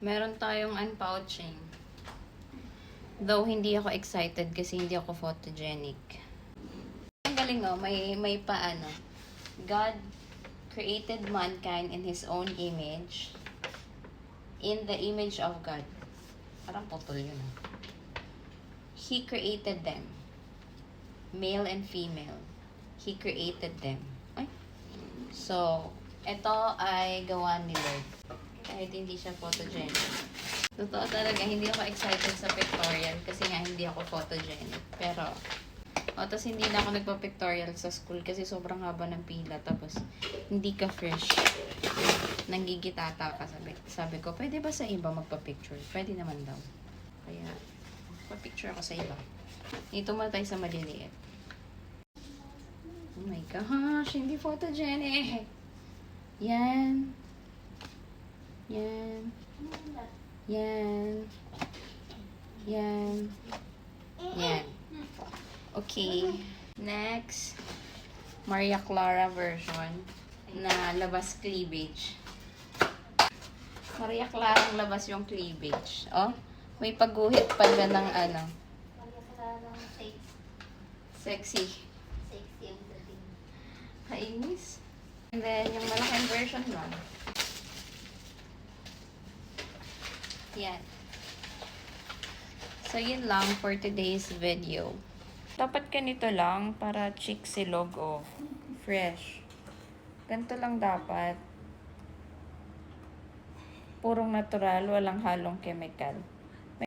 Meron tayong unpouching. Though hindi ako excited kasi hindi ako photogenic. Ang galing oh, may paano. God created mankind in His own image. In the image of God. Parang putol yun ah. He created them. Male and female. He created them. Ay. So, ito ay gawa ni Lord. Kahit hindi siya photogenic. Totoo talaga, hindi ako excited sa pictorial kasi nga hindi ako photogenic. Pero, tapos hindi na ako nagpa-pictorial sa school kasi sobrang haba ng pila. Tapos, hindi ka fresh. Nanggigitata ka. Sabi ko, pwede ba sa iba magpa-picture? Pwede naman daw. Kaya, magpa-picture ako sa iba. Dito muna tayo sa maliliit. Oh my gosh, hindi photogenic. Yan. Yan. Yan. Yan. Yan. Okay. Next. Maria Clara version na labas cleavage. Maria Clara ang labas yung cleavage. Oh, may pagguhit pa dyan ng ano. Maria Clara Sexy. sexy ang dating. Kainis. And then, yung malaking version lang. Yan. So, yun lang for today's video. Dapat ganito lang para chic silog o fresh. Ganito lang dapat. Purong natural, walang halong chemical.